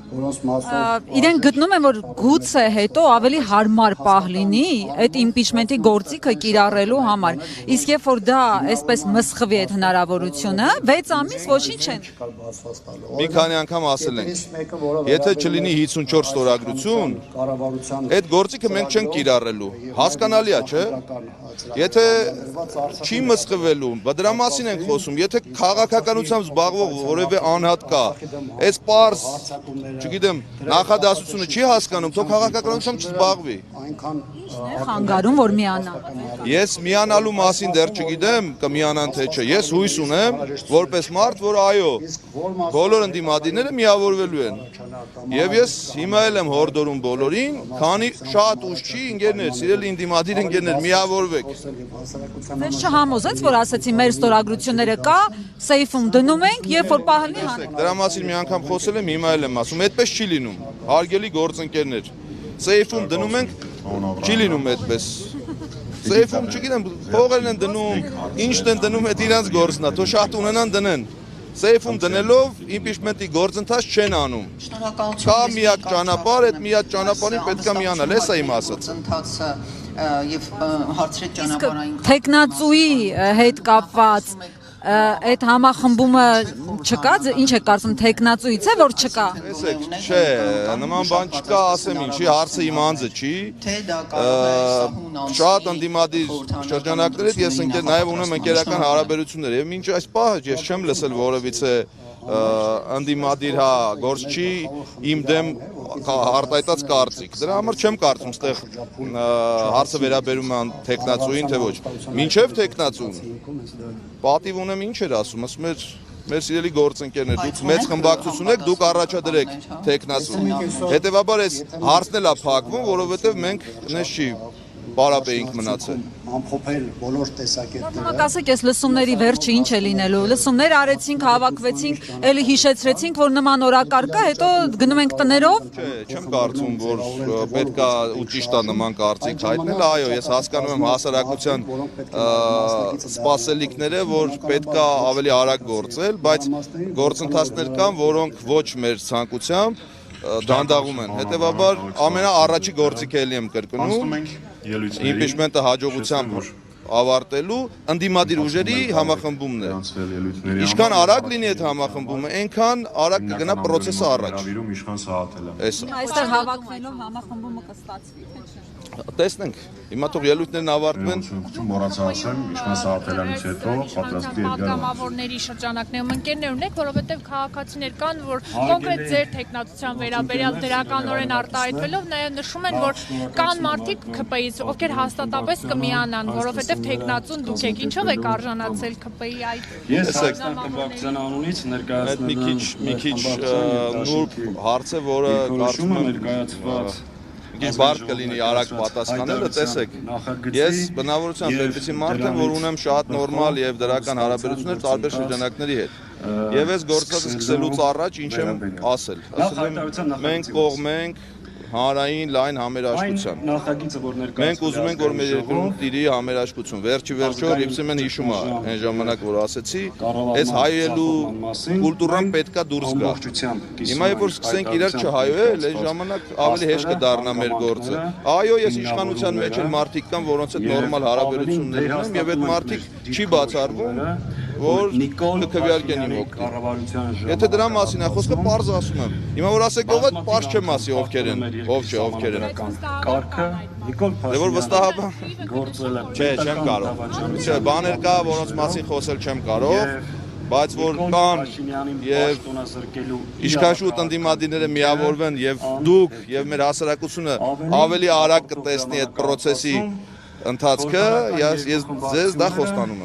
իրեն գտնում են, որ գուցե հետո ավելի հարմար պահ լինի այդ իմպիչմենտի գործիքը կիրառելու համար։ Իսկ երբ որ դա այսպես մսխվի այդ հնարավորությունը, 6 ամիս ոչինչ չեն։ Մի քանի անգամ ասել ենք, եթե չլինի 54 ստորագրություն, այդ գործիքը մենք չենք կիրառելու։ Հասկանալի է, չէ՞։ Եթե չի մսխվելու, դրա մասին ենք խոսում, եթե քաղաքականությամբ զբաղվող որևէ անհատ կա, այս պարզ, չգիտեմ, նախադասությունը չի հասկանում, թող քաղաքականությամբ չզբաղվի։ Խանգարում, որ միանա։ Ես միանալու մասին դեռ չգիտեմ, կմիանան թե չէ։ Ես հույս ունեմ, որպես մարդ, որ այո, բոլոր ընդդիմադիրները միավորվելու են։ Եվ ես հիմա էլ եմ հորդորում բոլորին, քանի շատ ուշ չի, ընկերներ, սիրելի ընդդիմադիր ընկերներ, միավորվեք։ Ձեզ չհամոզեց, որ ասեցի մեր ստորագրությունները կա, սեյֆում դնում ենք, երբ որ պահանջի հանենք։ Դրա մասին մի անգամ խոսել եմ, հիմա էլ եմ ասում, այդպես չի լինում։ Հարգելի գործընկերներ, սեյֆում դնում ենք, չի լինում այդպես։ Սեյֆում չգիտեմ, փողերն են դնում, ինչն են դնում, այդ իրանց գործն է, թող շատ ունենան դնեն։ Սեյֆում դնելով իմպիչմենտի գործընթաց չեն անում։ Կա միակ ճանապարհ, այդ միակ ճանապարհին պետք է միանալ, էս է իմ ասածը։ Եվ հարցրեց ճանապարհային Տեխնացուի հետ կապված այդ համախմբումը չկա, ինչ է կարծում տեխնացուից է, որ չկա։ Տեսեք, չէ, նման բան չկա, ասեմ ինչի, հարցը իմ անձը չի։ Շատ ընդդիմադիր շրջանակներ հետ ես նաև ունեմ ընկերական հարաբերություններ եւ մինչ այս պահը ես չեմ լսել որևիցե ընդդիմադիր հա գործ չի իմ դեմ արտահայտած կարծիք։ Դրա համար չեմ կարծում ստեղ հարցը վերաբերում է տեխնացուին թե ոչ։ Մինչև տեխնացուն պատիվ ունեմ ինչ էր ասում, ասում էր մեր սիրելի գործընկերներ, դուք մեծ խմբակցություն եք, դուք առաջադրեք տեխնացուն։ Հետևաբար այս հարցն էլ է փակվում, որովհետև մենք նես չի պարապ էինք մնացել։ Ամփոփել բոլոր տեսակետները։ Հիմա կասեք, այս լսումների վերջը ինչ է լինելու։ Լսումներ արեցինք, հավաքվեցինք, էլի հիշեցրեցինք, որ նման օրակարգ կա, հետո գնում ենք տներով։ Չէ, չեմ կարծում, որ պետք է ու ճիշտ է նման կարծիք հայտնել։ Այո, ես հասկանում եմ հասարակության սպասելիքները, որ պետք է ավելի արագ գործել, բայց գործընթացներ կան, որոնք ոչ մեր ցանկությամբ դանդաղում են։ Հետևաբար ամենաառաջի գործիքը էլի եմ կրկնում, իմպիչմենտը հաջողությամբ ավարտելու ընդդիմադիր ուժերի համախմբումն է։ Ինչքան արագ լինի այդ համախմբումը, այնքան արագ կգնա process-ը առաջ։ Այստեղ հավաքվելով համախմբումը կստացվի, թե չէ։ Տեսնենք, հիմա թող ելույթներն ավարտվեն։ Մոռացա ասեմ, ինչքան սահատելանից հետո պատրաստի եք գալու։ Պատգամավորների շրջանակներում ընկերներ ունեք, որովհետև քաղաքացիներ կան, որ կոնկրետ ձեր տեխնատության վերաբերյալ դրականորեն արտահայտվելով նաև նշում են, որ կան մարդիկ ՔՊԻ-ից, ովքեր հաստատապես կմիանան, որովհետև տեխնատուն դուք եք, ինչով եք արժանացել ՔՊԻ-ի այդ։ Ես Հայաստան կմբակցության անունից ներկայացնում եմ մի քիչ նուրբ հարց է, որը կարծում եմ ներկայացված բարդ կլինի արագ պատասխանելը, տեսեք, ես բնավորությամբ այդպիսի մարդ եմ, որ ունեմ շատ նորմալ եւ դրական հարաբերություններ տարբեր շրջանակների հետ։ Եվ այս գործածը սկսելուց առաջ ինչ եմ ասել։ Ասել եմ մենք կողմենք հանրային լայն համերաշխության։ Նախագիծը որ Մենք ուզում ենք, որ մեր երկրում տիրի համերաշխություն։ Վերջի վերջո Ռիփսիմեն հիշում է այն ժամանակ, որ ասեցի, այս հայելու կուլտուրան պետքա դուրս գա։ Հիմա երբ որ սկսենք իրար չհայոել, այս ժամանակ ավելի հեշտ կդառնա մեր գործը։ Այո, ես իշխանության մեջ էլ մարդիկ կան, որոնց հետ նորմալ հարաբերություններ ունեմ, եւ այդ մարդիկ չի բացառվում, որ կքվեարկեն իմ օգտին։ Եթե դրա մասին է խոսքը, պարզ ասում եմ։ Հիմա որ ասեք ով է, պարզ չեմ ասի ովքեր են, ովքեր են։ կարգը Նիկոլ Դե որ վստահաբար գործել եմ։ Չէ, չեմ կարող։ Չէ, բաներ կա, որոնց մասին խոսել չեմ կարող, բայց որ կան եւ իշխանշուտ ընդդիմադիրները միավորվեն եւ դուք եւ մեր հասարակությունը ավելի արագ կտեսնի այդ process-ի ընթացքը, ես ձեզ դա խոստանում եմ։